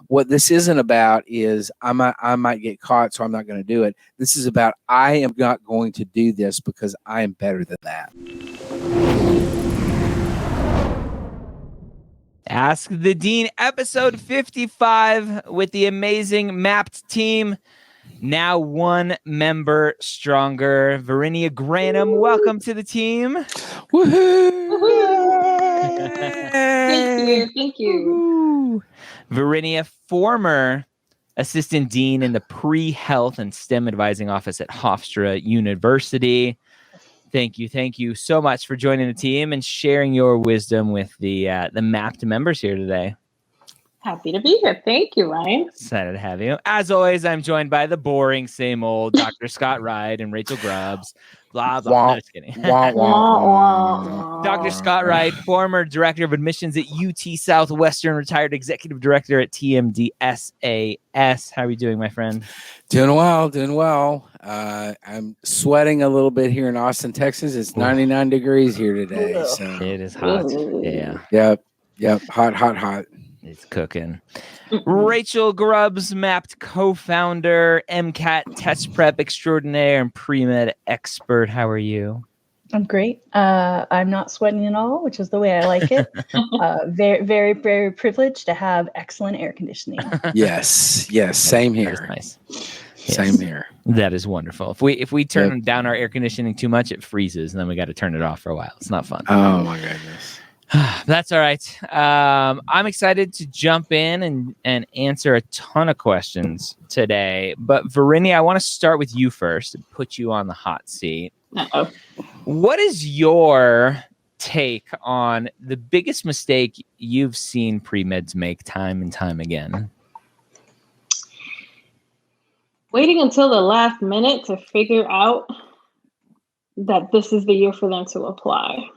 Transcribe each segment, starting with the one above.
what this isn't about is I might get caught, so I'm not going to do it. This is about I am not going to do this because I am better than that. Ask the Dean, episode 55 with the amazing Mapped team. Now 1 member stronger. Verinia Granum, welcome to the team. Woohoo! Thank you. Verinia, former assistant dean in the pre-health and STEM advising office at Hofstra University. Thank you so much for joining the team and sharing your wisdom with the Mapped members here today. Happy to be here. Thank you, Ryan. Excited to have you. As always, I'm joined by the boring, same old Dr. Scott Wright and Rachel Grubbs. Blah, blah. No, just kidding. Dr. Scott Wright, former director of admissions at UT Southwestern, retired executive director at TMD SAS. How are you doing, my friend? Doing well. I'm sweating a little bit here in Austin, Texas. It's 99 degrees here today. So it is hot. Yeah. Yep. Hot. It's cooking. Rachel Grubbs, Mapped co-founder, MCAT test prep extraordinaire, and Premed expert. How are you? I'm great. I'm not sweating at all, which is the way I like it. Very, very, very privileged to have excellent air conditioning. Yes. Same here. That is nice. Same here. That is wonderful. If we turn down our air conditioning too much, it freezes, and then we got to turn it off for a while. It's not fun. Oh my goodness. That's all right. I'm excited to jump in and answer a ton of questions today. But Verinia, I want to start with you first and put you on the hot seat. Uh-oh. What is your take on the biggest mistake you've seen pre-meds make time and time again? Waiting until the last minute to figure out that this is the year for them to apply.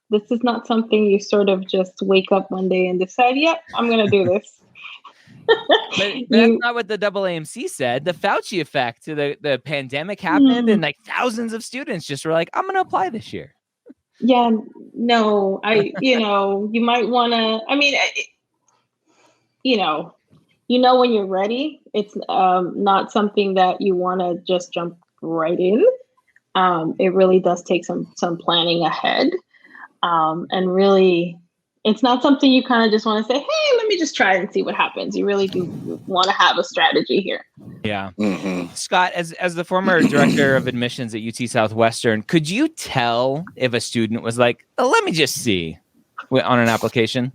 This is not something you sort of just wake up one day and decide, yep, I'm going to do this. But that's not what the AAMC said. The Fauci effect to the pandemic happened and like thousands of students just were like, I'm going to apply this year. Yeah, no, you might want to, when you're ready, it's not something that you want to just jump right in. It really does take some planning ahead. And really, it's not something you kind of just want to say, hey, let me just try it and see what happens. You really do want to have a strategy here. Yeah. Mm-hmm. Scott, as the former director of admissions at UT Southwestern, could you tell if a student was like, let me just see on an application?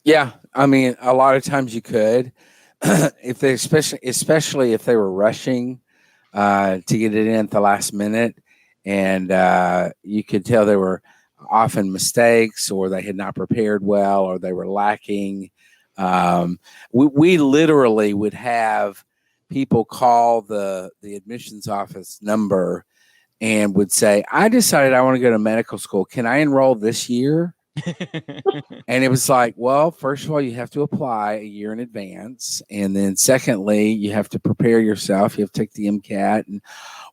Yeah. I mean, a lot of times you could, if they, especially if they were rushing to get it in at the last minute, and you could tell they were often mistakes, or they had not prepared well, or they were lacking. We literally would have people call the admissions office number and would say, I decided I want to go to medical school. Can I enroll this year? And it was like, well, first of all, you have to apply a year in advance. And then secondly, you have to prepare yourself. You have to take the MCAT. And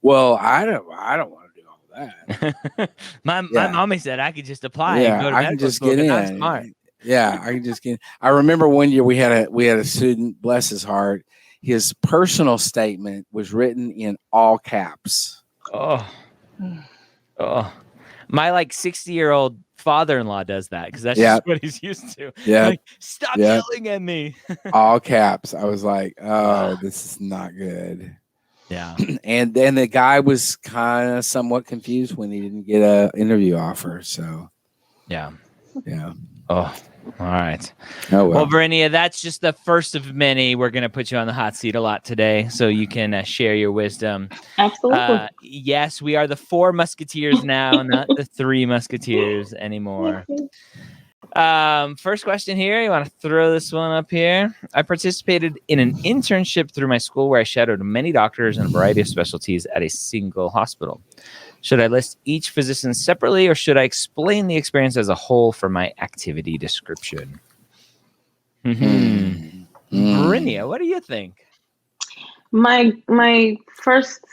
well, I don't want to do all that. My mommy said I could just apply. Yeah, and go to I can just get in. I'm smart. Yeah, I can just get in. I remember one year we had a student, bless his heart. His personal statement was written in all caps. Oh, my 60-year-old father-in-law does that because that's just what he's used to. Yeah, stop yelling at me. All caps. I was like, oh, this is not good. Yeah. And then the guy was kind of somewhat confused when he didn't get an interview offer. So, yeah. Oh, all right. Oh, well, Verinia, that's just the first of many. We're going to put you on the hot seat a lot today so you can share your wisdom. Absolutely. Yes, we are the 4 musketeers now, not the 3 musketeers anymore. First question here. You want to throw this one up here? I participated in an internship through my school where I shadowed many doctors and a variety of specialties at a single hospital. Should I list each physician separately, or should I explain the experience as a whole for my activity description? Verinia, what do you think? My first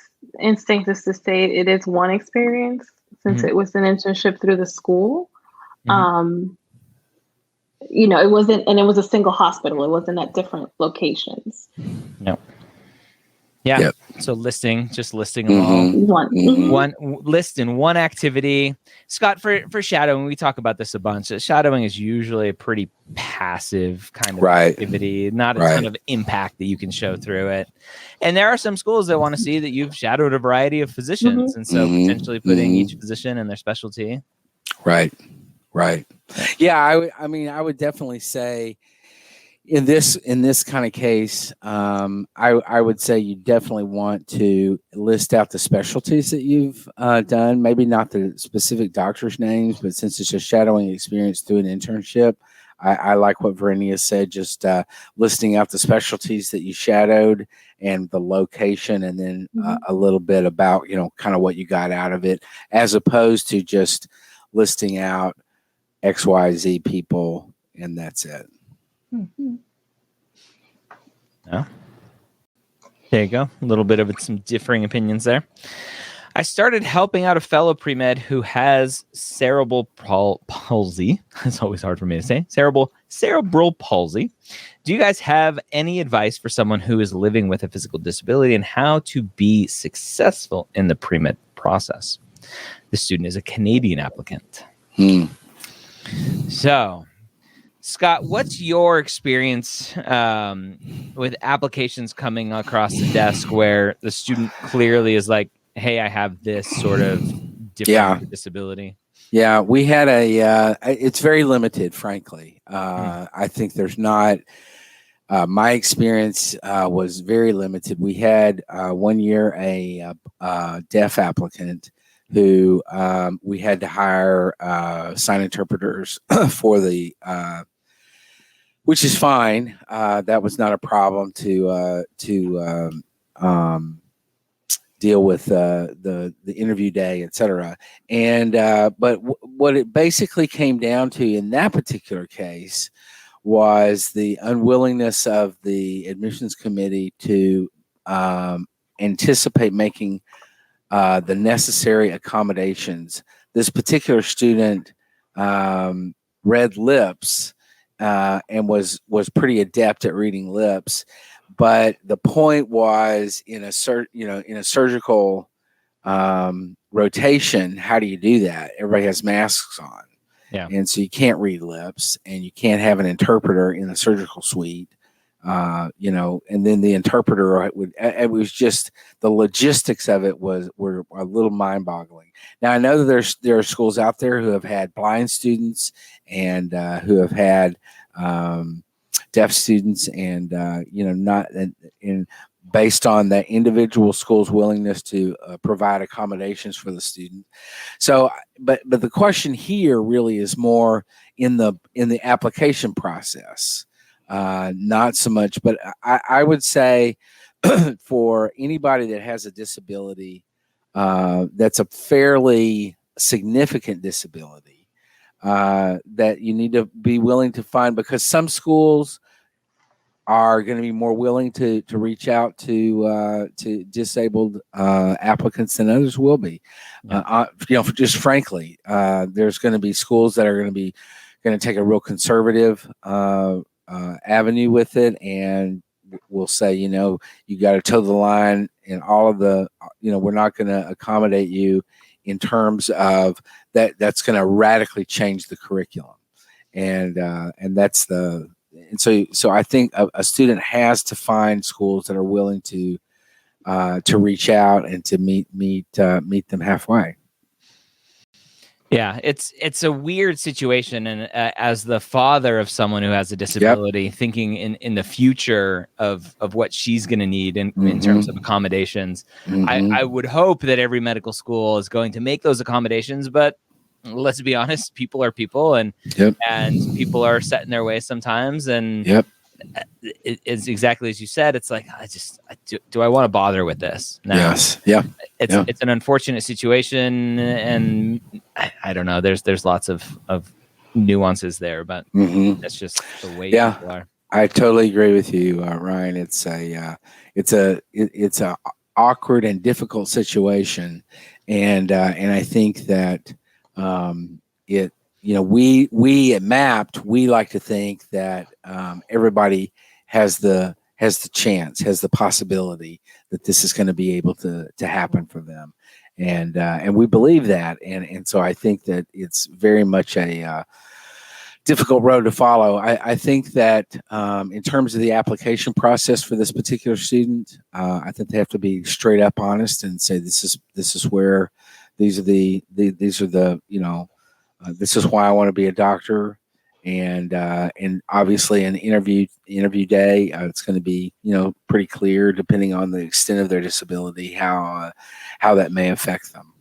instinct is to say it is one experience since it was an internship through the school. it wasn't, and it was a single hospital. It wasn't at different locations. No. Yeah. Yep. So listing them all. One list in one activity. Scott, for shadowing, we talk about this a bunch. Shadowing is usually a pretty passive kind of activity, not a ton of impact that you can show through it. And there are some schools that want to see that you've shadowed a variety of physicians, and so potentially putting each physician in their specialty. Right. Yeah, I would definitely say in this kind of case, I would say you definitely want to list out the specialties that you've done. Maybe not the specific doctor's names, but since it's a shadowing experience through an internship, I like what Verenia said, just listing out the specialties that you shadowed and the location, and then a little bit about, kind of what you got out of it, as opposed to just listing out XYZ people and that's it. Yeah. There you go. A little bit of some differing opinions there. I started helping out a fellow pre-med who has cerebral palsy. It's always hard for me to say. Cerebral palsy. Do you guys have any advice for someone who is living with a physical disability and how to be successful in the pre-med process? The student is a Canadian applicant. So, Scott, what's your experience with applications coming across the desk where the student clearly is like, hey, I have this sort of different disability? Yeah, we had it's very limited, frankly. I think there's not, my experience was very limited. We had 1 year a deaf applicant who we had to hire sign interpreters for the, which is fine. That was not a problem to deal with the interview day, et cetera. And but what it basically came down to in that particular case was the unwillingness of the admissions committee to anticipate making the necessary accommodations. This particular student read lips and was pretty adept at reading lips, but the point was in a surgical rotation, how do you do that? Everybody has masks on, and so you can't read lips, and you can't have an interpreter in the surgical suite. And then the interpreter it was just the logistics of it were a little mind-boggling. Now I know that there are schools out there who have had blind students and who have had deaf students, and not in based on the individual school's willingness to provide accommodations for the student. So, but the question here really is more in the application process. Not so much, but I would say for anybody that has a disability, that's a fairly significant disability, that you need to be willing to find, because some schools are going to be more willing to reach out to disabled applicants than others will be. Just frankly, there's going to be schools that are going to take a real conservative avenue with it, and we'll say, you got to toe the line, and all of the, we're not going to accommodate you in terms of that. That's going to radically change the curriculum, and that's so I think a student has to find schools that are willing to reach out and to meet them halfway. Yeah, it's a weird situation, and as the father of someone who has a disability, thinking in the future of what she's going to need in terms of accommodations, I would hope that every medical school is going to make those accommodations, but let's be honest, people are people, and people are set in their ways sometimes, and it's exactly as you said. It's like, do I want to bother with this? No. Yes. It's an unfortunate situation, and I don't know. There's lots of nuances there, but that's just the way people are. I totally agree with you, Ryan. It's a awkward and difficult situation, and I think that we at Mapped, we like to think that everybody has the chance, has the possibility that this is going to be able to happen for them, and we believe that, and so I think that it's very much a difficult road to follow. I think that in terms of the application process for this particular student, I think they have to be straight up honest and say this is where these are the this is why I want to be a doctor, and obviously an interview day, it's going to be pretty clear depending on the extent of their disability how that may affect them.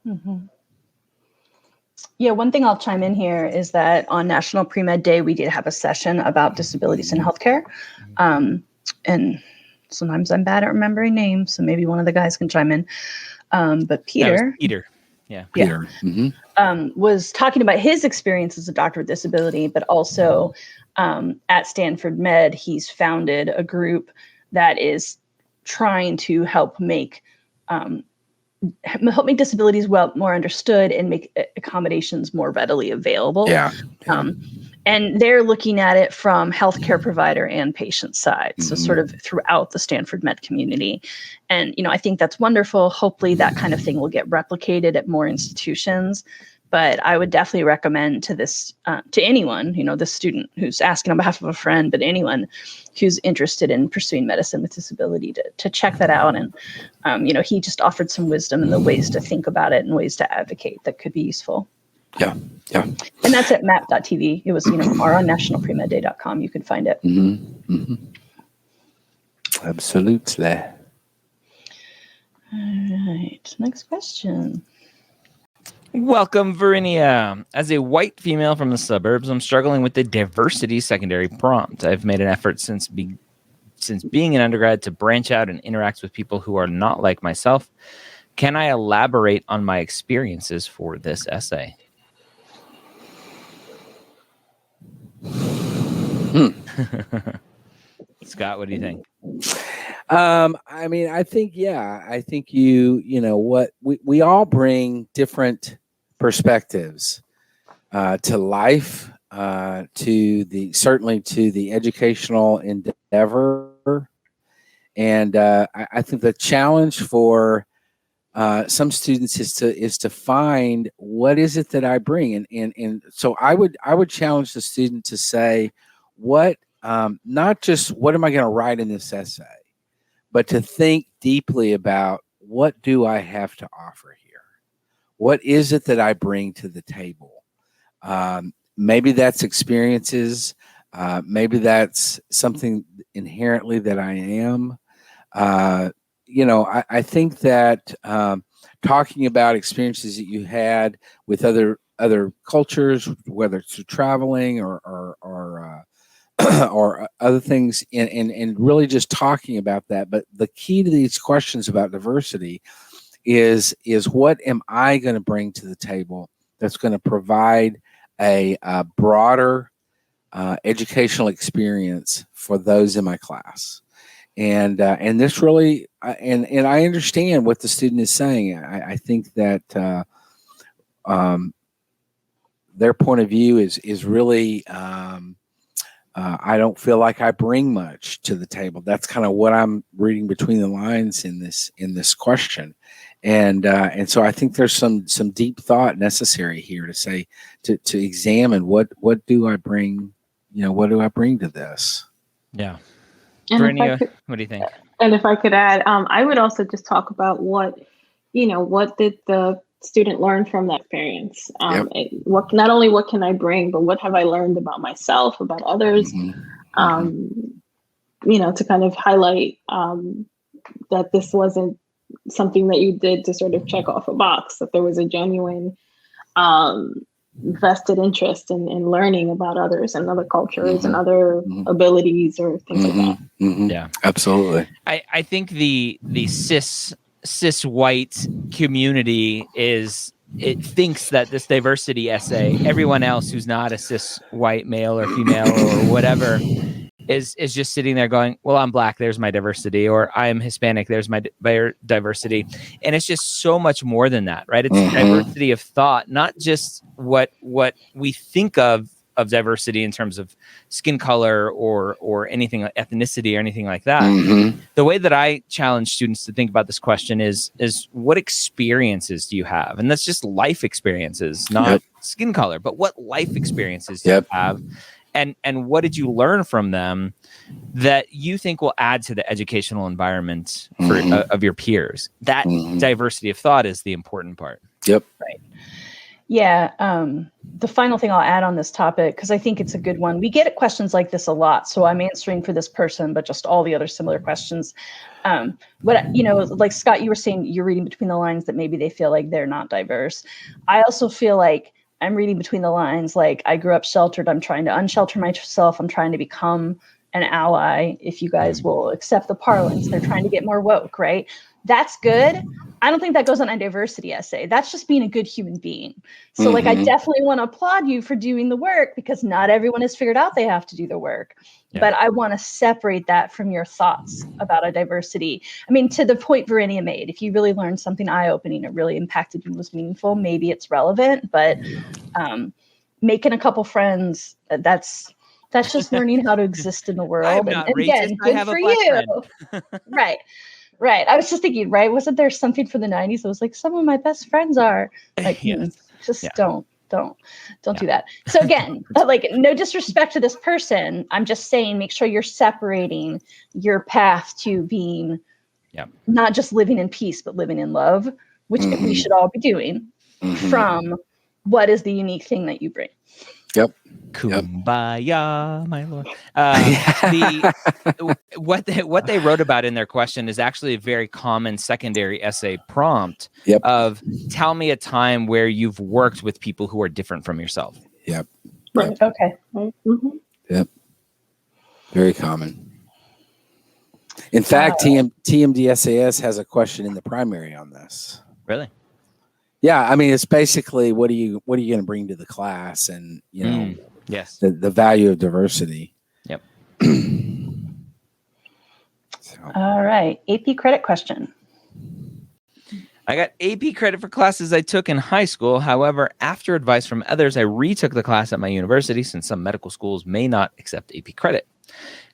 Mm-hmm. Yeah, one thing I'll chime in here is that on National Premed Day, we did have a session about disabilities in healthcare. And sometimes I'm bad at remembering names, so maybe one of the guys can chime in. But Peter. Peter. Yeah. Peter. Mm-hmm. Was talking about his experience as a doctor with disability, but also at Stanford Med, he's founded a group that is trying to help make disabilities more understood and make accommodations more readily available. Yeah. And they're looking at it from healthcare provider and patient side. So sort of throughout the Stanford Med community. And, I think that's wonderful. Hopefully that kind of thing will get replicated at more institutions. But I would definitely recommend to this, to anyone, this student who's asking on behalf of a friend, but anyone who's interested in pursuing medicine with disability to check that out. And, he just offered some wisdom and the ways to think about it and ways to advocate that could be useful. Yeah. And that's at map.tv. It was, or on nationalpremedday.com. You can find it. Absolutely. All right. Next question. Welcome, Verinia. As a white female from the suburbs, I'm struggling with the diversity secondary prompt. I've made an effort since being an undergrad to branch out and interact with people who are not like myself. Can I elaborate on my experiences for this essay? Scott, what do you think? I think we all bring different perspectives to life, certainly to the educational endeavor. And I think the challenge for some students is to find what is it that I bring. And so I would challenge the student to say what, not just what am I going to write in this essay, but to think deeply about what do I have to offer here? What is it that I bring to the table? Maybe that's experiences. Maybe that's something inherently that I am. I think that talking about experiences that you had with other cultures, whether it's through traveling or other things, and really just talking about that. But the key to these questions about diversity is what am I going to bring to the table that's going to provide a broader educational experience for those in my class. And this really, and I understand what the student is saying. I think that their point of view is really, I don't feel like I bring much to the table. That's kind of what I'm reading between the lines in this question. And so I think there's some deep thought necessary here to say, to examine what do I bring, what do I bring to this? Yeah. And what do you think? And if I could add, I would also just talk about what did the student learn from that experience? Not only what can I bring, but what have I learned about myself, about others? To kind of highlight that this wasn't something that you did to sort of check off a box, that there was a genuine vested interest in learning about others and other cultures and other abilities or things like that. Yeah, absolutely. I think the cis white community thinks that this diversity essay, everyone else who's not a cis white male or female or whatever, is just sitting there going, well, I'm Black, there's my diversity, or I'm Hispanic, there's my diversity. And it's just so much more than that, right? It's diversity of thought, not just what we think of diversity in terms of skin color or anything like ethnicity or anything like that. The way that I challenge students to think about this question is what experiences do you have? And that's just life experiences, not skin color, but what life experiences do you have? And what did you learn from them that you think will add to the educational environment of your peers? That diversity of thought is the important part. Yep. Right. Yeah. The final thing I'll add on this topic, because I think it's a good one. We get questions like this a lot. So I'm answering for this person, but just all the other similar questions. Like Scott, you were saying you're reading between the lines that maybe they feel like they're not diverse. I also feel like I'm reading between the lines, like I grew up sheltered. I'm trying to unshelter myself. I'm trying to become an ally. If you guys will accept the parlance, they're trying to get more woke, right? That's good. I don't think that goes on a diversity essay. That's just being a good human being. So like, I definitely want to applaud you for doing the work, because not everyone has figured out they have to do the work. But I want to separate that from your thoughts about a diversity. I mean, to the point Verinia made, if you really learned something eye-opening, it really impacted you, was meaningful, maybe it's relevant, but making a couple friends, that's just learning how to exist in the world. I'm not and again, racist. I good have for a black you. friend. Right. I was just thinking, right? Wasn't there something from the 90s that was like, some of my best friends are like, don't do that. So again, like, no disrespect to this person. I'm just saying, make sure you're separating your path to being not just living in peace, but living in love, which we should all be doing, from what is the unique thing that you bring. Yep. Kumbaya, my lord. What they wrote about in their question is actually a very common secondary essay prompt of tell me a time where you've worked with people who are different from yourself. Yep. Right. Okay. Yep. Very common. In fact, TMD SAS has a question in the primary on this. Really? Yeah, I mean, it's basically what are you going to bring to the class, and the value of diversity. Yep. All right, AP credit question. I got AP credit for classes I took in high school. However, after advice from others, I retook the class at my university, since some medical schools may not accept AP credit.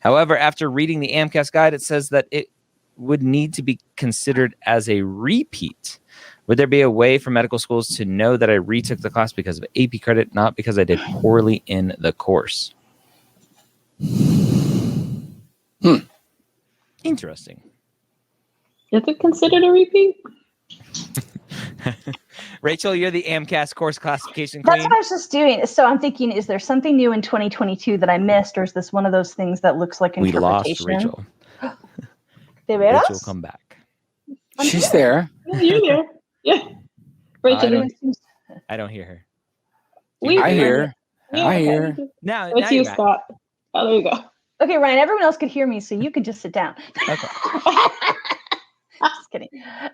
However, after reading the AMCAS guide, it says that it would need to be considered as a repeat. Would there be a way for medical schools to know that I retook the class because of AP credit, not because I did poorly in the course? Interesting. Is it considered a repeat? Rachel, you're the AMCAS course classification queen. That's what I was just doing. So I'm thinking, is there something new in 2022 that I missed, or is this one of those things that looks like interpretation? We lost Rachel. Rachel, come back. She's there. You're here. Yeah. Rachel, I don't hear her. I hear. I hear. Now it's you, Scott. Oh, there you go. Okay, Ryan, everyone else could hear me, so you could just sit down. Okay. Just kidding.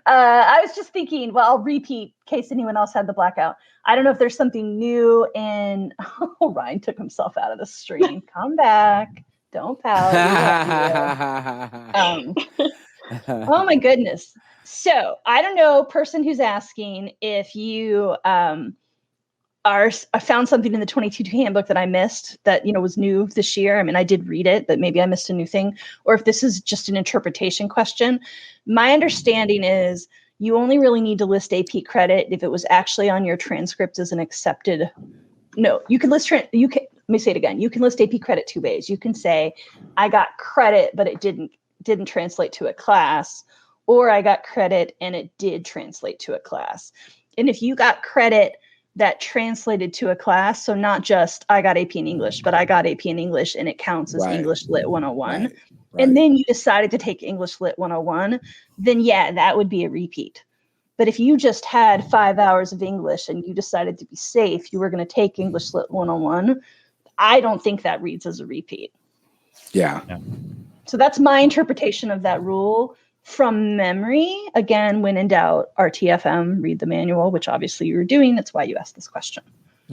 I was just thinking, well, I'll repeat in case anyone else had the blackout. I don't know if there's something new in... Oh, Ryan took himself out of the stream. Come back. Don't pout. Oh, my goodness. So I don't know, person who's asking, if you I found something in the 22 handbook that I missed that, was new this year. I mean, I did read it, but maybe I missed a new thing, or if this is just an interpretation question. My understanding is you only really need to list AP credit if it was actually on your transcript as an accepted. No, you can list, let me say it again. You can list AP credit two ways. You can say, I got credit, but it didn't translate to a class, or I got credit and it did translate to a class. And if you got credit that translated to a class, so not just I got AP in English, but I got AP in English and it counts as English Lit 101, and then you decided to take English Lit 101, then yeah, that would be a repeat. But if you just had 5 hours of English and you decided to be safe, you were going to take English Lit 101, I don't think that reads as a repeat. Yeah. So that's my interpretation of that rule. From memory, again, when in doubt, RTFM, read the manual, which obviously you were doing. That's why you asked this question.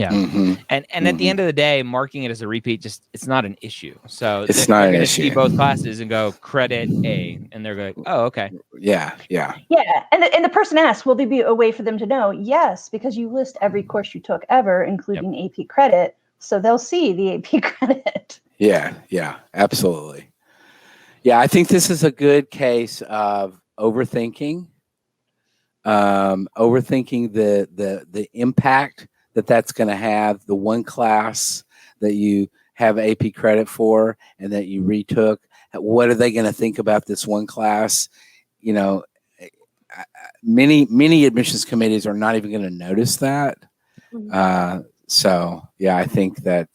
Yeah. And at the end of the day, marking it as a repeat, it's not an issue. So It's they're not an going to issue. see both classes and go credit A, and they're going, oh, okay. Yeah. And the person asks, will there be a way for them to know? Yes, because you list every course you took ever, including AP credit, so they'll see the AP credit. Yeah, absolutely. Yeah, I think this is a good case of overthinking. Overthinking the impact that's going to have the one class that you have AP credit for and that you retook. What are they going to think about this one class? You know, many admissions committees are not even going to notice that. So yeah, I think that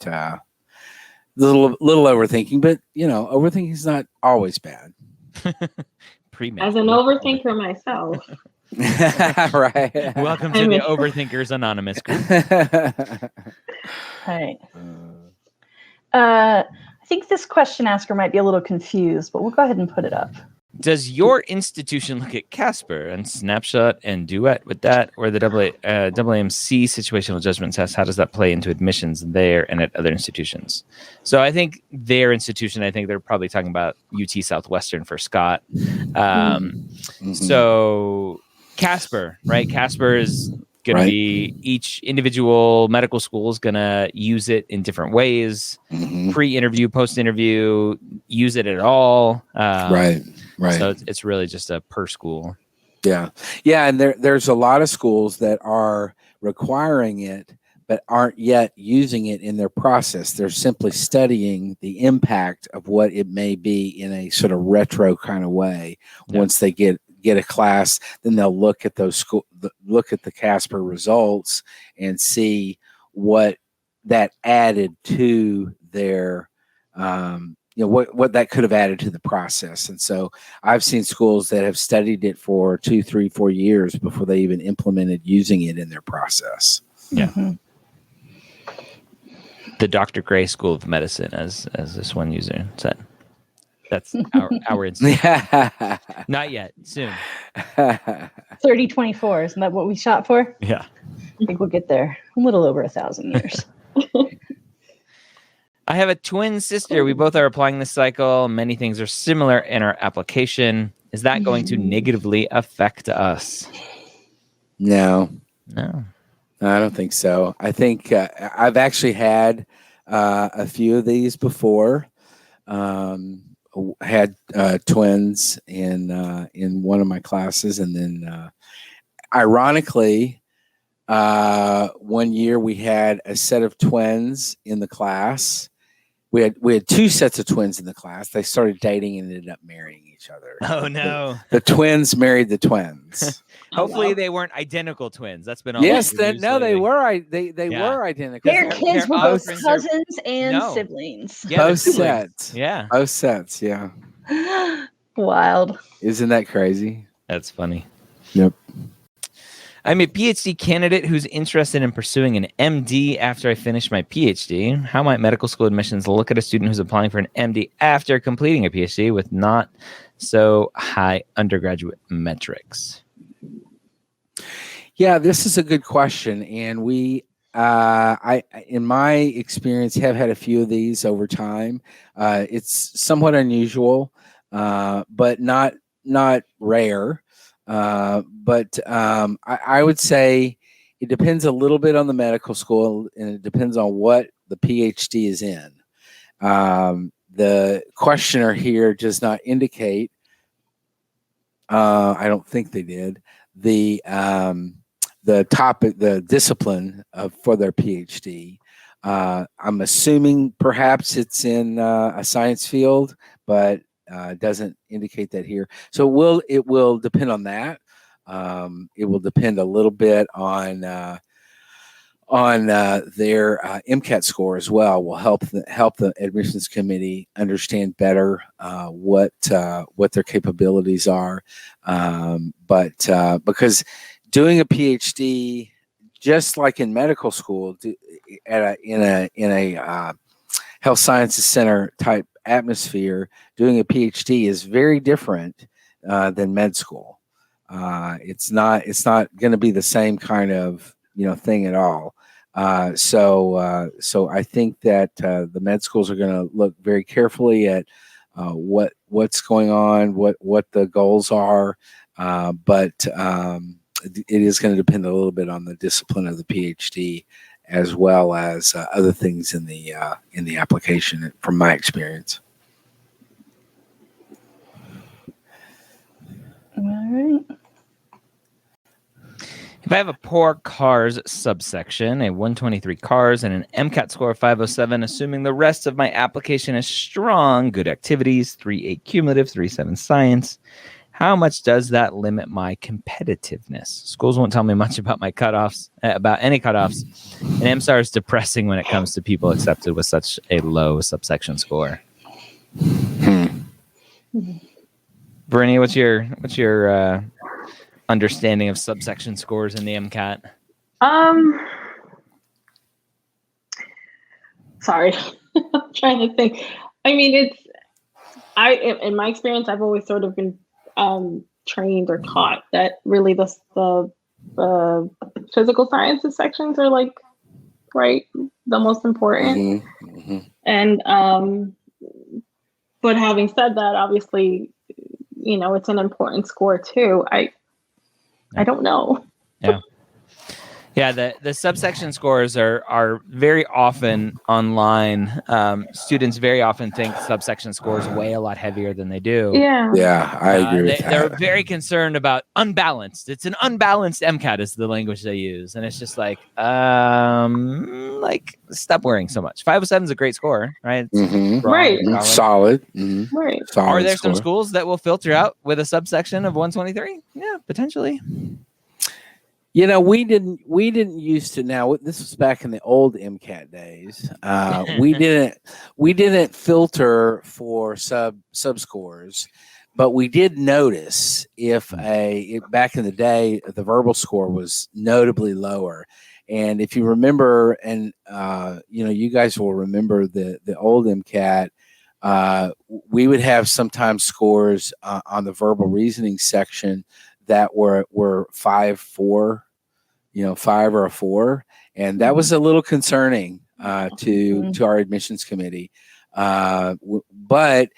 little overthinking, but overthinking is not always bad. Premed. As an overthinker myself. Right. Welcome to the Overthinkers Anonymous group. Right. I think this question asker might be a little confused, but we'll go ahead and put it up. Does your institution look at Casper and Snapshot and Duet with that, or the WMC situational judgment test? How does that play into admissions there and at other institutions? So I think their institution, I think they're probably talking about UT Southwestern for Scott. So Casper, right? Casper is going to be, each individual medical school is going to use it in different ways, pre-interview, post-interview, use it at all. Right. So it's really just a per school. Yeah. And there's a lot of schools that are requiring it, but aren't yet using it in their process. They're simply studying the impact of what it may be in a sort of retro kind of way. Once they get a class, then they'll look at look at the Casper results and see what that added to their what that could have added to the process. And so I've seen schools that have studied it for 2, 3, 4 years before they even implemented using it in their process. The Dr. Gray School of Medicine, as this one user said. That's our institution. Not yet. Soon. 3024, isn't that what we shot for? Yeah. I think we'll get there a little over 1,000 years. I have a twin sister. We both are applying this cycle. Many things are similar in our application. Is that going to negatively affect us? No, I don't think so. I think I've actually had a few of these before. Had twins in one of my classes, and then ironically, one year we had a set of twins in the class. We had 2 sets of twins in the class. They started dating and ended up marrying each other. Oh no! The twins married the twins. Hopefully they weren't identical twins. That's been all. Yes, they were. They were identical. Their kids were both cousins and siblings. Yeah, both sets. Yeah, both sets. Yeah. Wild. Isn't that crazy? That's funny. Yep. I'm a PhD candidate who's interested in pursuing an MD after I finish my PhD. How might medical school admissions look at a student who's applying for an MD after completing a PhD with not so high undergraduate metrics? Yeah, this is a good question, and we, I, in my experience, have had a few of these over time. It's somewhat unusual, but not rare. But I would say it depends a little bit on the medical school, and it depends on what the PhD is in. The questioner here does not indicate, I don't think they did, the topic, the discipline for their PhD. I'm assuming perhaps it's in a science field, but doesn't indicate that here. So it will depend on that. It will depend a little bit on their MCAT score as well. Will help the admissions committee understand better what their capabilities are. But because doing a PhD, just like in medical school, in a health sciences center type atmosphere, doing a PhD is very different than med school. It's not going to be the same kind of thing at all. So I think that the med schools are going to look very carefully at what's going on, what the goals are, but it is going to depend a little bit on the discipline of the PhD, as well as other things in the application, from my experience. All right. If I have a poor CARS subsection, a 123 CARS, and an MCAT score of 507, assuming the rest of my application is strong, good activities, 3.8 cumulative, 3.7 science, how much does that limit my competitiveness? Schools won't tell me much about my cutoffs, about any cutoffs, and MSAR is depressing when it comes to people accepted with such a low subsection score. Brittany, what's your understanding of subsection scores in the MCAT? Sorry, I'm trying to think. I mean, in my experience, I've always sort of been trained or taught that really the physical sciences sections are like, right, the most important. And but having said that, obviously, it's an important score too. I don't know. Yeah, the subsection scores are very often online. Students very often think subsection scores weigh a lot heavier than they do. Yeah, I agree with that. They're very concerned about unbalanced. It's an unbalanced MCAT is the language they use, and it's just like stop worrying so much. 507 is a great score, right? Right. Solid. Right. Solid. Are there score. some schools that will filter out with a subsection of 123? Yeah, potentially. We didn't used to. Now this was back in the old MCAT days. We didn't filter for sub scores, but we did notice if back in the day the verbal score was notably lower. And if you remember, and you guys will remember the old MCAT, we would have sometimes scores on the verbal reasoning section that were 5.4, 5 or a 4, and that was a little concerning to our admissions committee. But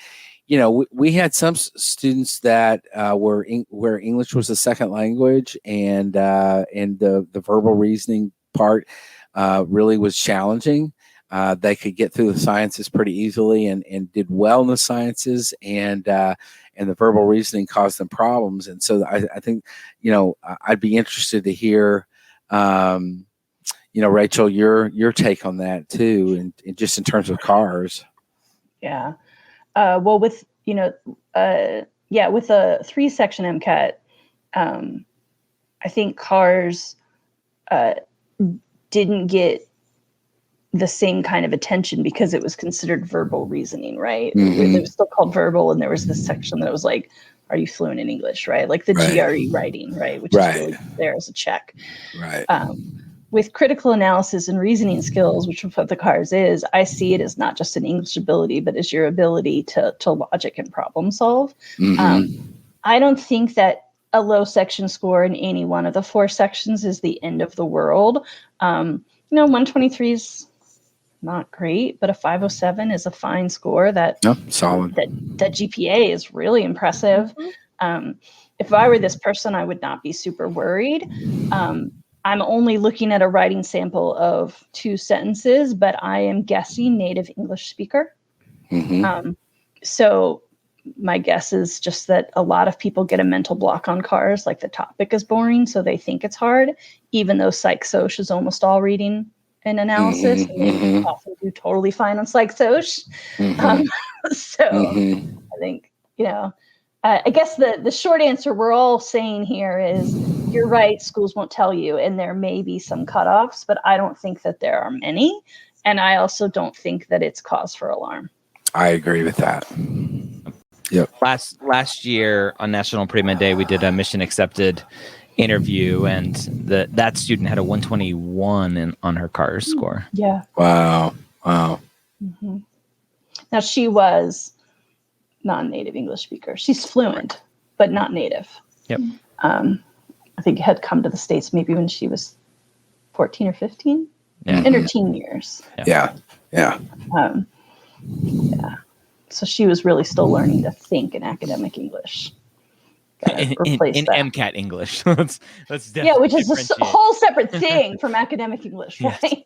we had some students that where English was a second language, and the verbal reasoning part really was challenging. They could get through the sciences pretty easily and did well in the sciences, and the verbal reasoning caused them problems. And so I think, I'd be interested to hear, Rachel, your take on that too, and just in terms of CARS. Yeah. Well, with a 3-section MCAT, I think CARS didn't get the same kind of attention because it was considered verbal reasoning, right? It was still called verbal, and there was this section that was like, are you fluent in English, right? Like the GRE writing, right? Which is really there as a check. Right. With critical analysis and reasoning skills, which is what the CARS is, I see it as not just an English ability, but as your ability to logic and problem solve. I don't think that a low section score in any one of the 4 sections is the end of the world. 123 is not great, but a 507 is a fine score. Solid. That GPA is really impressive. If I were this person, I would not be super worried. I'm only looking at a writing sample of 2 sentences, but I am guessing native English speaker. So my guess is just that a lot of people get a mental block on CARS, like the topic is boring, so they think it's hard, even though Psych Soc is almost all reading and analysis. And they often do totally fine on Psych Soc. I think, I guess the short answer we're all saying here is, you're right, schools won't tell you, and there may be some cutoffs, but I don't think that there are many. And I also don't think that it's cause for alarm. I agree with that. Yep. Last year on National Premed Day, we did a mission accepted interview, and that student had a 121 on her CARS score. Yeah. Wow. Now, she was non-native English speaker. She's fluent, but not native. Yep. I think had come to the States maybe when she was 14 or 15. in her teen years. Yeah. Yeah. So she was really still learning to think in academic English. In Replace that. MCAT English. let's which is a differentiate. whole separate thing from academic English, Yes. right?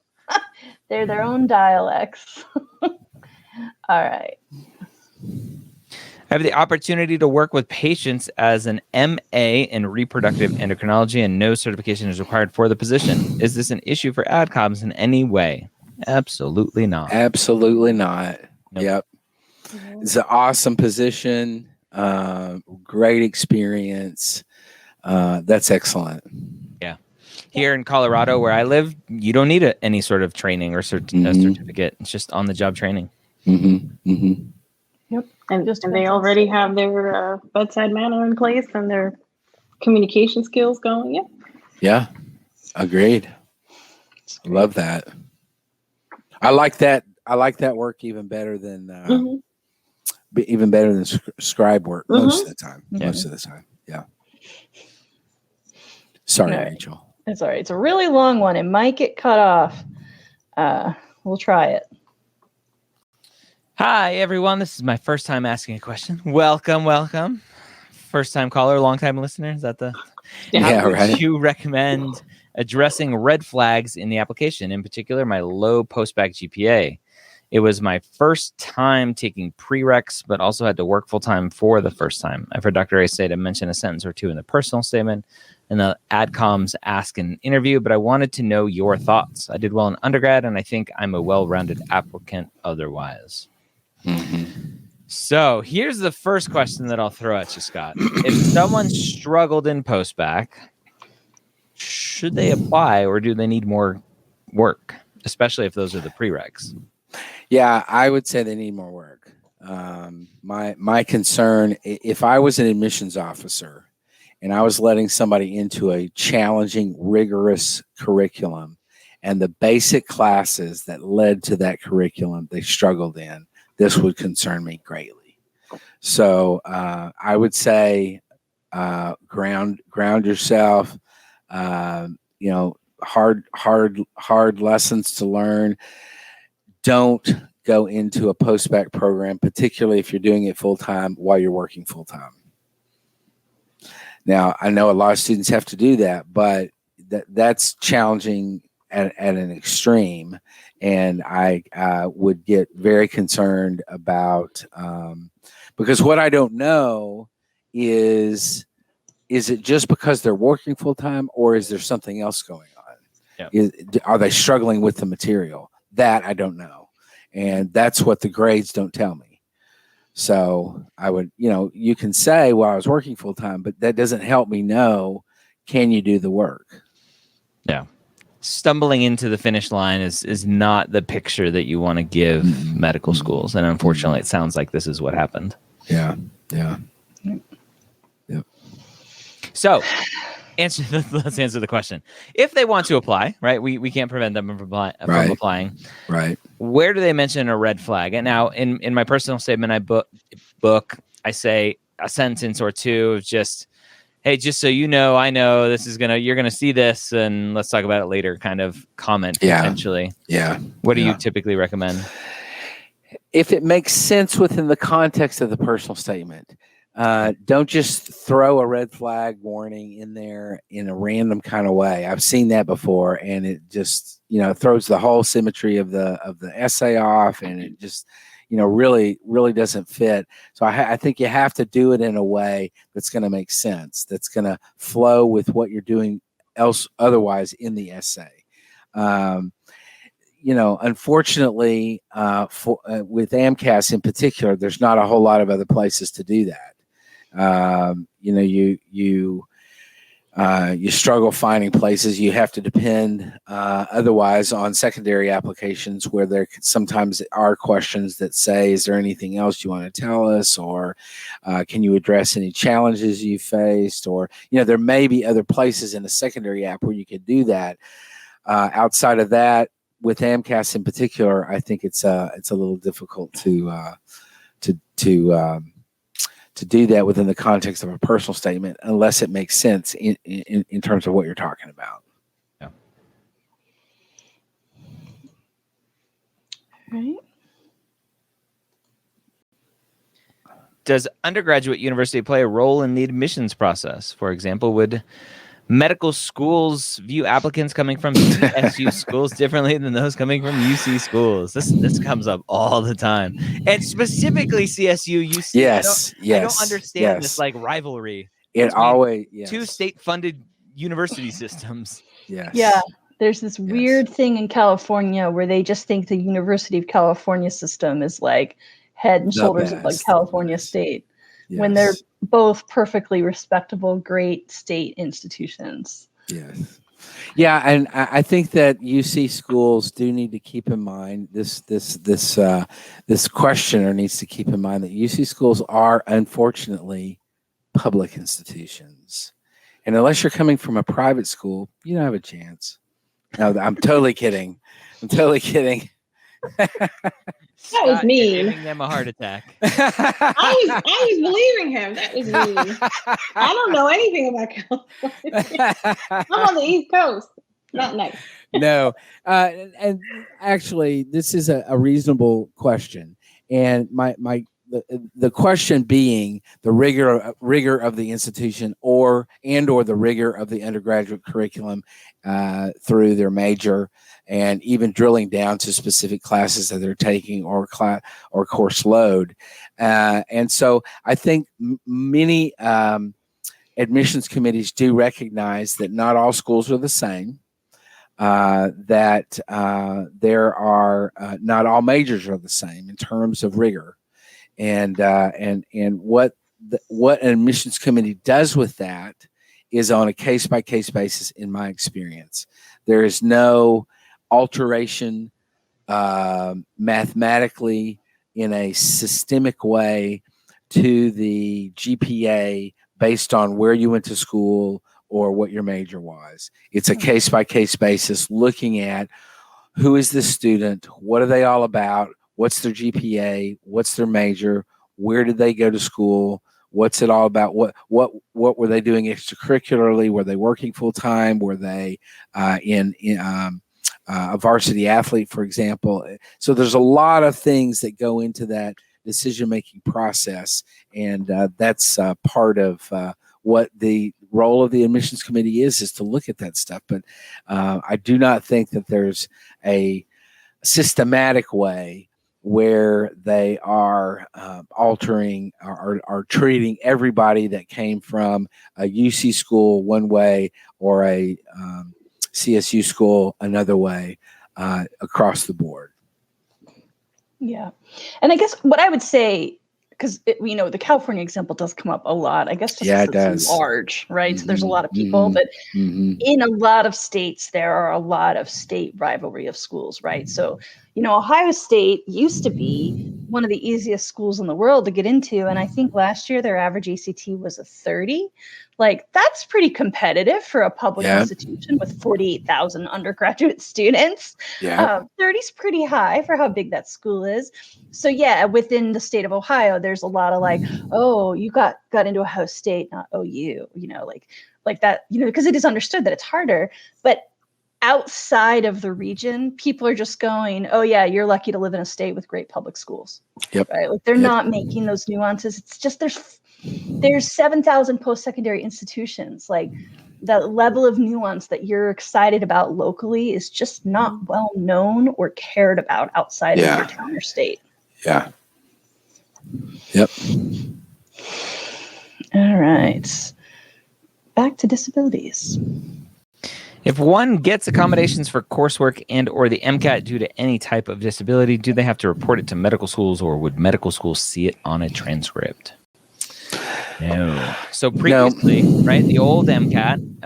They're their own dialects. All right. I have the opportunity to work with patients as an MA in reproductive endocrinology, and no certification is required for the position. Is this an issue for adcoms in any way? Absolutely not. Absolutely not. Nope. Yep. It's an awesome position. Great experience. That's excellent. Yeah. Here in Colorado, where I live, you don't need any sort of training or certificate. It's just on-the-job training. Yep. And they already have their bedside manner in place and their communication skills going. Yeah. Yeah. Agreed. Love that. I like that work even better than scribe work most of the time. Most of the time. Yeah. Sorry, All right. Rachel. It's all right. It's a really long one. It might get cut off. We'll try it. Hi, everyone. This is my first time asking a question. Welcome. First time caller, long time listener. Is that the? Yeah, How would right. you recommend addressing red flags in the application? In particular, my low postbac GPA. It was my first time taking prereqs, but also had to work full time for the first time. I've heard Dr. A say to mention a sentence or two in the personal statement and the adcoms ask in an interview, but I wanted to know your thoughts. I did well in undergrad, and I think I'm a well-rounded applicant otherwise. So here's the first question that I'll throw at you, Scott. If someone struggled in postbac, should they apply or do they need more work, especially if those are the prereqs? Yeah, I would say they need more work. My concern, if I was an admissions officer and I was letting somebody into a challenging, rigorous curriculum, and the basic classes that led to that curriculum they struggled in, this would concern me greatly. So I would say ground yourself. Hard lessons to learn. Don't go into a postbac program, particularly if you're doing it full time while you're working full time. Now, I know a lot of students have to do that, but that's challenging at an extreme. And I would get very concerned about, because what I don't know is it just because they're working full time, or is there something else going on? Yep. Are they struggling with the material? That I don't know. And that's what the grades don't tell me. So I would, you can say, well, I was working full time, but that doesn't help me know, can you do the work? Yeah. Stumbling into the finish line is not the picture that you want to give medical schools. And unfortunately, it sounds like this is what happened. Yeah. So let's answer the question. If they want to apply, right, we can't prevent them from applying. Right. Where do they mention a red flag? And now in my personal statement, I say a sentence or two of just, hey, just so you know, I know this is you're gonna see this, and let's talk about it later kind of comment potentially. Yeah. What do you typically recommend? If it makes sense within the context of the personal statement, don't just throw a red flag warning in there in a random kind of way. I've seen that before, and it just, throws the whole symmetry of the essay off, and it just, really doesn't fit. So I think you have to do it in a way that's going to make sense, that's going to flow with what you're doing otherwise in the essay. Unfortunately, with AMCAS in particular, there's not a whole lot of other places to do that. You struggle finding places. You have to depend otherwise on secondary applications, where there sometimes are questions that say, is there anything else you want to tell us, or can you address any challenges you faced, or there may be other places in a secondary app where you could do that. Outside of that, with AMCAS in particular, I think it's a little difficult to do that within the context of a personal statement, unless it makes sense in terms of what you're talking about. Yeah. Right. Does undergraduate university play a role in the admissions process? For example, would medical schools view applicants coming from CSU schools differently than those coming from UC schools? This comes up all the time, and specifically CSU, UC. Yes, I don't understand this like rivalry. It between always two state-funded university systems. Yes. Yeah. There's this weird thing in California where they just think the University of California system is like head and shoulders above California State, when they're both perfectly respectable, great state institutions. Yes. Yeah, and I think that UC schools do need to keep in mind this questioner needs to keep in mind that UC schools are unfortunately public institutions. And unless you're coming from a private school, you don't have a chance. No, I'm totally kidding. That was mean. Giving them a heart attack. I was believing him. That was mean. I don't know anything about California. I'm on the East Coast. Not nice. No, and actually, this is a reasonable question, and the question being the rigor of the institution or the rigor of the undergraduate curriculum through their major, and even drilling down to specific classes that they're taking or course load. And so I think many admissions committees do recognize that not all schools are the same, that there are not all majors are the same in terms of rigor. And what an admissions committee does with that is on a case-by-case basis, in my experience. There is no alteration mathematically in a systemic way to the GPA based on where you went to school or what your major was. It's a case-by-case basis, looking at who is this student, what are they all about, what's their GPA, what's their major, where did they go to school, what's it all about, what were they doing extracurricularly, were they working full-time, were they in a varsity athlete, for example. So there's a lot of things that go into that decision-making process, and that's part of what the role of the admissions committee is to look at that stuff. But I do not think that there's a systematic way where they are altering or treating everybody that came from a UC school one way or a CSU school another way across the board. Yeah. And I guess what I would say, because the California example does come up a lot, I guess, just it because does. It's large, right? So there's a lot of people, but in a lot of states, there are a lot of state rivalry of schools, right? So, Ohio State used to be one of the easiest schools in the world to get into. And I think last year their average ACT was a 30. Like, that's pretty competitive for a public institution with 48,000 undergraduate students. 30 is pretty high for how big that school is. So yeah, within the state of Ohio, there's a lot of like, oh, you got into Ohio State, not OU, like that, because it is understood that it's harder. But outside of the region, people are just going, oh yeah, you're lucky to live in a state with great public schools. Right? Like, they're not making those nuances. It's just there's 7,000 post-secondary institutions. Like, the level of nuance that you're excited about locally is just not well known or cared about outside of your town or state. Yeah. Yep. All right. Back to disabilities. If one gets accommodations for coursework and or the MCAT due to any type of disability, do they have to report it to medical schools, or would medical schools see it on a transcript? No. So previously, right, the old MCAT,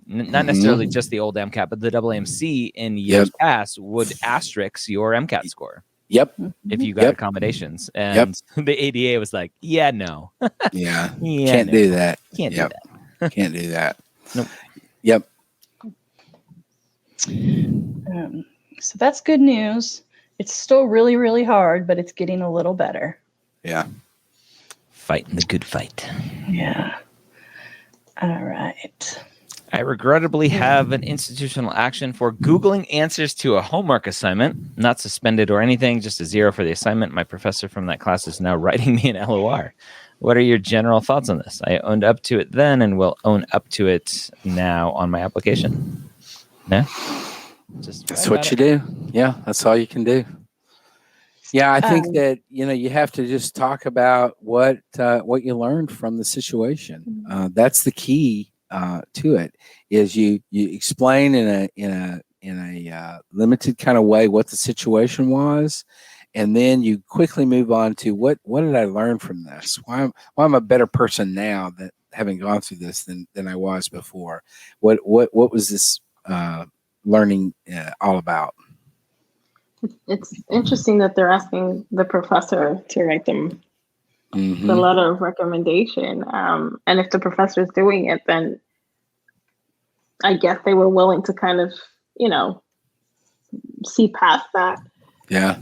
not necessarily just the old MCAT, but the AAMC in years past would asterisk your MCAT score. If you got accommodations. And the ADA was like, no. Can't do that. Can't do that. Can't do that. Nope. Yep. So that's good news. It's still really, really hard, but it's getting a little better. Yeah. Fighting the good fight. Yeah. All right. I regrettably have an institutional action for Googling answers to a homework assignment, not suspended or anything, just a 0 for the assignment. My professor from that class is now writing me an LOR. What are your general thoughts on this? I owned up to it then and will own up to it now on my application. No? That's what you do. Yeah, that's all you can do. Yeah, I think that you have to just talk about what you learned from the situation. That's the key to it. Is you explain in a limited kind of way what the situation was, and then you quickly move on to what did I learn from this? Why I'm a better person now that having gone through this than I was before. What was this learning all about? It's interesting that they're asking the professor to write them the letter of recommendation. And if the professor is doing it, then I guess they were willing to kind of, see past that. Yeah.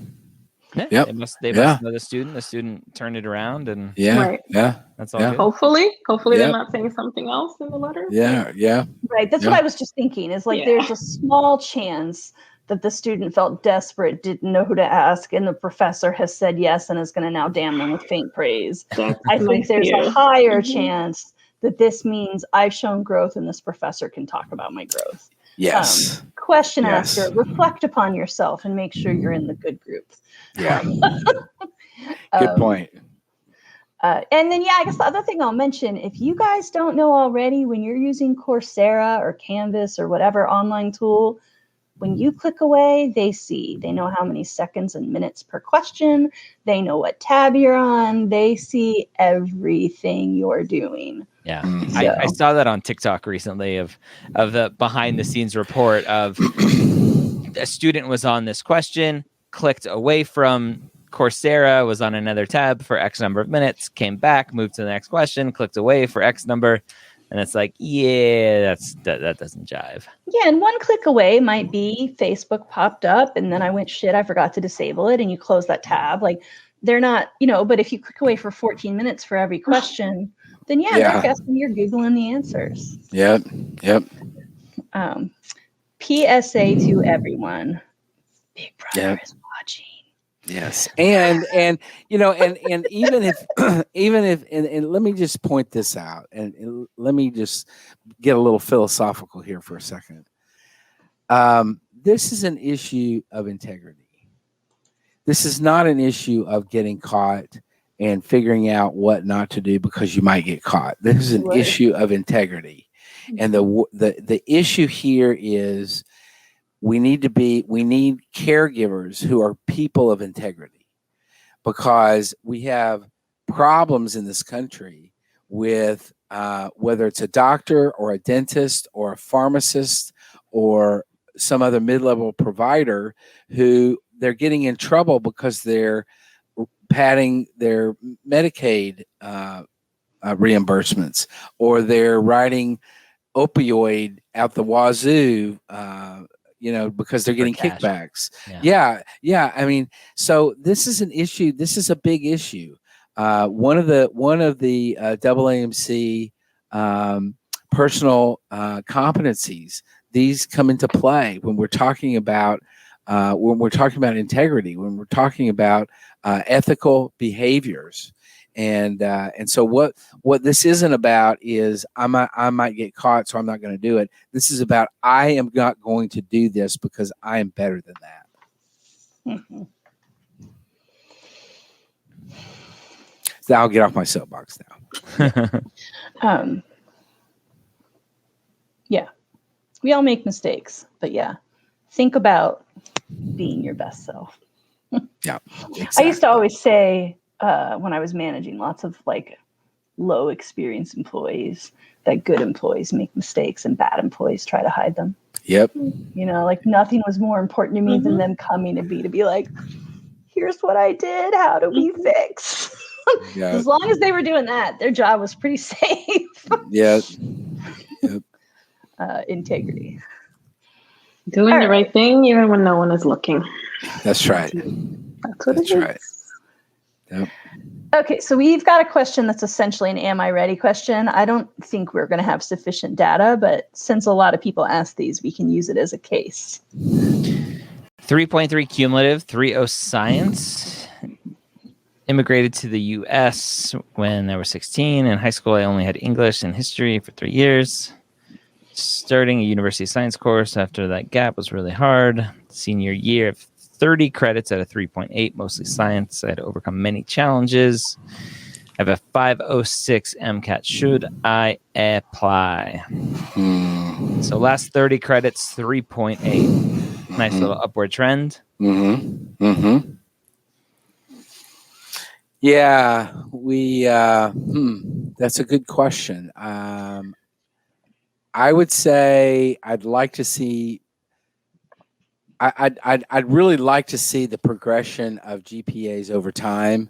Yep. They must know the student. The student turned it around, and that's all good. Hopefully they're not saying something else in the letter. Right. That's what I was just thinking. Is like there's a small chance that the student felt desperate, didn't know who to ask, and the professor has said yes and is going to now damn them with faint praise. I think there's a higher chance that this means I've shown growth and this professor can talk about my growth. Yes. Question asker, reflect upon yourself and make sure you're in the good group. Yeah. Good point. And then, I guess the other thing I'll mention, if you guys don't know already, when you're using Coursera or Canvas or whatever online tool, when you click away, they know how many seconds and minutes per question. They know what tab you're on. They see everything you're doing. Yeah. I saw that on TikTok recently of the behind the scenes report of a student was on this question, clicked away from Coursera, was on another tab for X number of minutes, came back, moved to the next question, clicked away for X number. And it's like, that doesn't jive. Yeah, and one click away might be Facebook popped up, and then I went, shit, I forgot to disable it, and you close that tab. Like, they're not, but if you click away for 14 minutes for every question, then they're guessing you're Googling the answers. Yep. PSA to everyone. Big Brother is watching. Yes. And even if let me just point this out and let me just get a little philosophical here for a second. This is an issue of integrity. This is not an issue of getting caught and figuring out what not to do because you might get caught. This is an issue of integrity. And the issue here is we need caregivers who are people of integrity, because we have problems in this country with whether it's a doctor or a dentist or a pharmacist or some other mid-level provider who they're getting in trouble because they're padding their Medicaid reimbursements, or they're writing opioid out the wazoo, because they're getting kickbacks. Yeah. I mean, so this is an issue. This is a big issue. One of the AAMC personal competencies, these come into play when we're talking about integrity, when we're talking about ethical behaviors. And so what this isn't about is I might get caught, so I'm not going to do it. This is about I am not going to do this because I am better than that. Mm-hmm. So I'll get off my soapbox now. We all make mistakes, but think about being your best self. Yeah, exactly. I used to always say, when I was managing lots of low experience employees, that good employees make mistakes and bad employees try to hide them. Yep. Nothing was more important to me than them coming to be like, here's what I did. How do we fix? As long as they were doing that, their job was pretty safe. Yep. Integrity. Doing the right thing even when no one is looking. That's right. That's what it is. Right. Yep. Okay, so we've got a question that's essentially an am I ready question. I don't think we're going to have sufficient data, but since a lot of people ask these, we can use it as a case. 3.3 cumulative, 3.0 science. Immigrated to the U.S. when I was 16. In high school, I only had English and history for 3 years. Starting a university science course after that gap was really hard. Senior year of 30 credits at a 3.8, mostly science. I had to overcome many challenges. I have a 506 MCAT. Should I apply? So last 30 credits, 3.8. Nice little upward trend. Yeah, that's a good question. I would say I'd like to see. I'd really like to see the progression of GPAs over time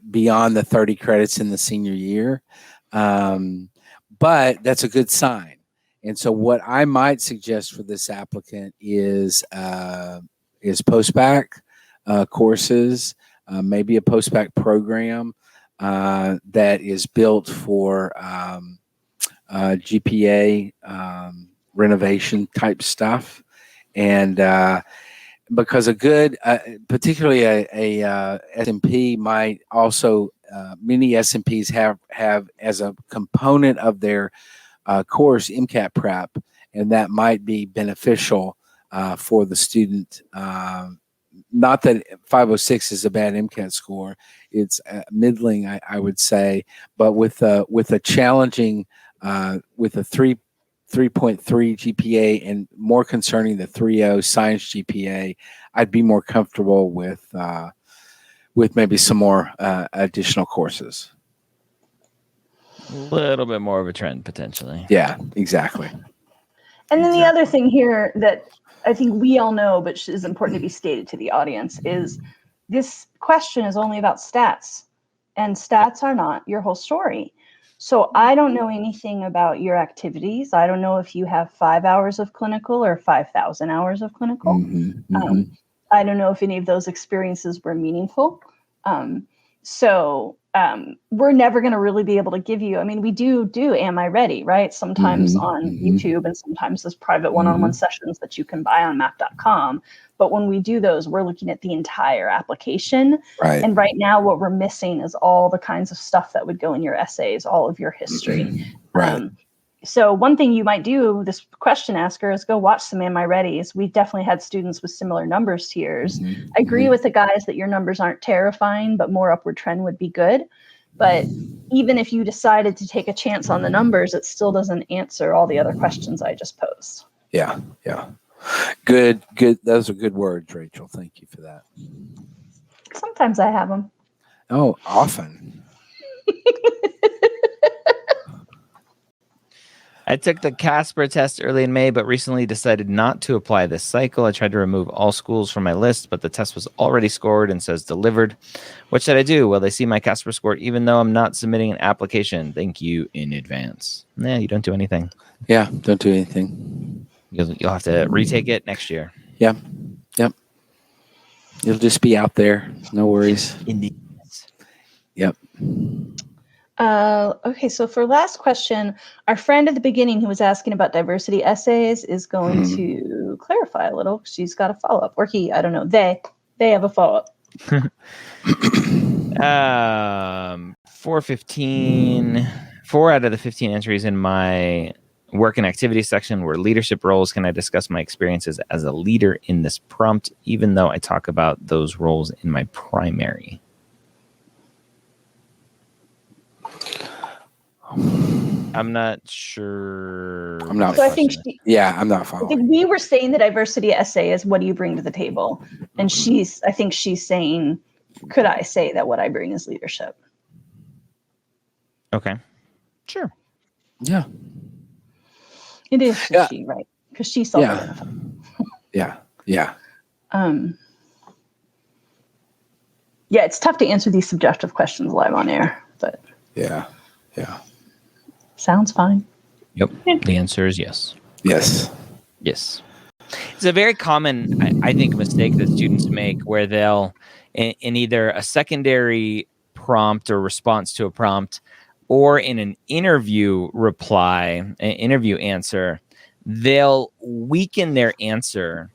beyond the 30 credits in the senior year, but that's a good sign. And so, what I might suggest for this applicant is postbac courses, maybe a postbac program that is built for GPA renovation type stuff. And because a good, particularly a SMP might also, many SMPs have as a component of their course MCAT prep, and that might be beneficial for the student. Not that 506 is a bad MCAT score; it's middling, I would say. But with a challenging, with a 3.3 GPA and more concerning the 3.0 science GPA, I'd be more comfortable with maybe some more additional courses. A little bit more of a trend potentially. Yeah, exactly. And then the other thing here that I think we all know, but is important to be stated to the audience, is this question is only about stats, and stats are not your whole story. So I don't know anything about your activities. I don't know if you have 5 hours of clinical or 5,000 hours of clinical. I don't know if any of those experiences were meaningful. So we're never going to really be able to give you, I mean, we do Am I Ready, right? Sometimes on YouTube, and sometimes there's private one-on-one sessions that you can buy on map.com. But when we do those, we're looking at the entire application. Right. And right now what we're missing is all the kinds of stuff that would go in your essays, all of your history. Right. So one thing you might do, this question asker, is go watch some Am I Readies. We've definitely had students with similar numbers tiers. I agree with the guys that your numbers aren't terrifying, but more upward trend would be good. But even if you decided to take a chance on the numbers, it still doesn't answer all the other questions I just posed. Yeah. Good. Those are good words, Rachel. Thank you for that. Sometimes I have them. Oh, often. I took the Casper test early in May, but recently decided not to apply this cycle. I tried to remove all schools from my list, but the test was already scored and says delivered. What should I do? Will they see my Casper score even though I'm not submitting an application? Thank you in advance. Nah, you don't do anything. Yeah, don't do anything. You'll have to retake it next year. Yep. You'll just be out there. No worries. Indeed. Yep. Okay, so for last question, our friend at the beginning who was asking about diversity essays is going to clarify a little. She's got a follow-up, or he, I don't know, they have a follow-up. 415, 4 out of the 15 entries in my work and activity section were leadership roles. Can I discuss my experiences as a leader in this prompt, even though I talk about those roles in my primary? I'm not sure. I'm not. So I think I'm not I following. think we were saying the diversity essay is what do you bring to the table, and I think she's saying, could I say that what I bring is leadership? Okay, sure. Yeah, it is she, right? Because she self-identified. Yeah. Yeah, it's tough to answer these subjective questions live on air, but yeah. Sounds fine. Yep. The answer is yes. Yes. It's a very common, I think, mistake that students make where they'll, in either a secondary prompt or response to a prompt, or in an interview reply, an interview answer, they'll weaken their answer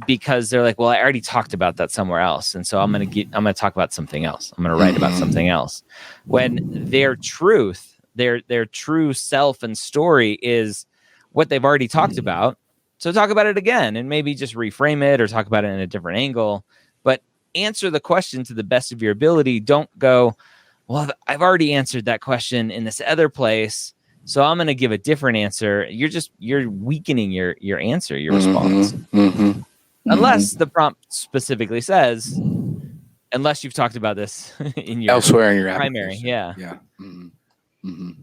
because they're like, well, I already talked about that somewhere else. And so I'm going to talk about something else. I'm going to write about something else. When their truth, their true self and story is what they've already talked about. So talk about it again and maybe just reframe it or talk about it in a different angle, but answer the question to the best of your ability. Don't go, well, I've already answered that question in this other place, so I'm going to give a different answer. You're weakening your answer, your response. Unless the prompt specifically says, unless you've talked about this in your elsewhere in your primary. application. Yeah.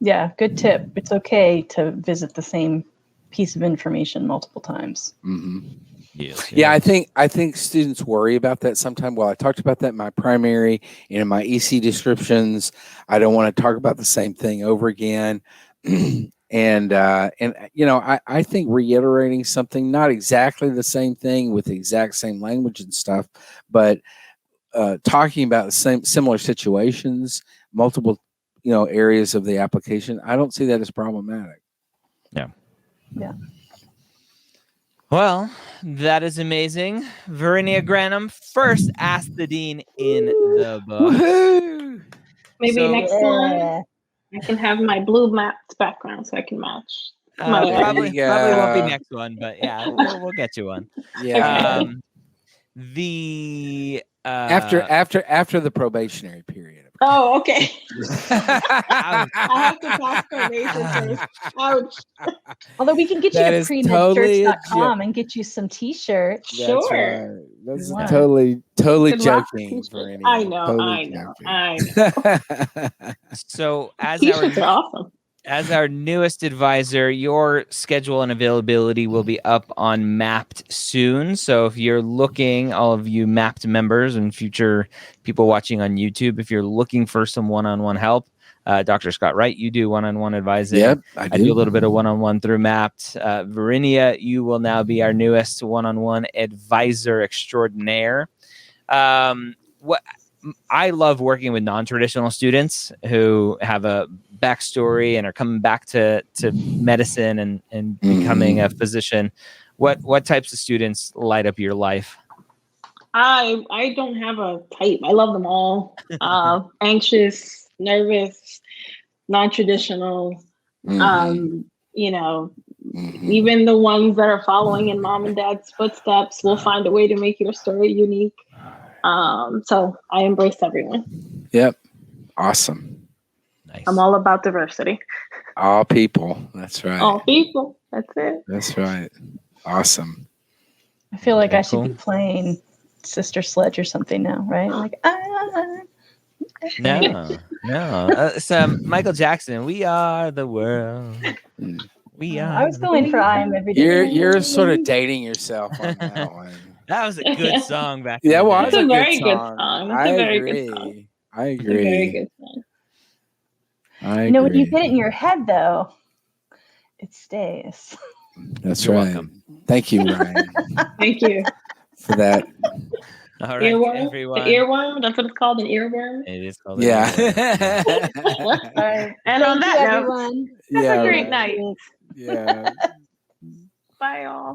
Yeah, good tip. It's okay to visit the same piece of information multiple times. Yes. Yeah, I think students worry about that sometimes. Well, I talked about that in my primary and in my EC descriptions. I don't want to talk about the same thing over again. And you know, I think reiterating something, not exactly the same thing with the exact same language and stuff, but talking about the similar situations, multiple, you know, areas of the application, I don't see that as problematic. Yeah. Well, that is amazing. Verinia Granum first asked the dean in the book. Woohoo! Maybe So- next time I can have my blue maps background so I can match. Probably you won't be go. next one, but yeah, we'll get you one. Yeah. After the probationary period. Oh, okay. Ouch. I have to pass probation first. Ouch. Although we can get That you is to totally a premedshirts.com and get you some t-shirts. That's Sure. right. That's Wow. totally Good luck. joking for any. I know. Totally I joking. So T-shirts are awesome. as our newest advisor, your schedule and availability will be up on Mapped soon. So if you're looking, all of you Mapped members and future people watching on YouTube, if you're looking for some one-on-one help, Dr. Scott Wright, you do one-on-one advising. Yep, I do a little bit of one-on-one through Mapped. Verinia, you will now be our newest one-on-one advisor extraordinaire. What I love working with non-traditional students who have a backstory and are coming back to medicine and becoming a physician. What types of students light up your life? I don't have a type. I love them all. Anxious, nervous, non-traditional. You know, even the ones that are following in mom and dad's footsteps will find a way to make your story unique. So I embrace everyone. Yep. Awesome. Nice. I'm all about diversity. All people. That's right. All people. That's it. That's right. Awesome. I feel like Very I should be cool. playing Sister Sledge or something now, right? Like, No. So Michael Jackson, we are the world. We are. I was going for I Am Every Day. You're sort of dating yourself on that one. That was a good song back Yeah, in the well, day. It's a very good song. It's I a very agree. good song. I It's a very agree. good song. I You know, when you agree. get it in your head, though, it stays. That's You're right. welcome. Thank you, Ryan, Thank you. for that. All right, Earworm? everyone. The earworm? That's what it's called, an earworm? It is called an Yeah. earworm. Right. And on Thank you, that note, everyone. have Yeah, a great right. night. Yeah. Bye, all.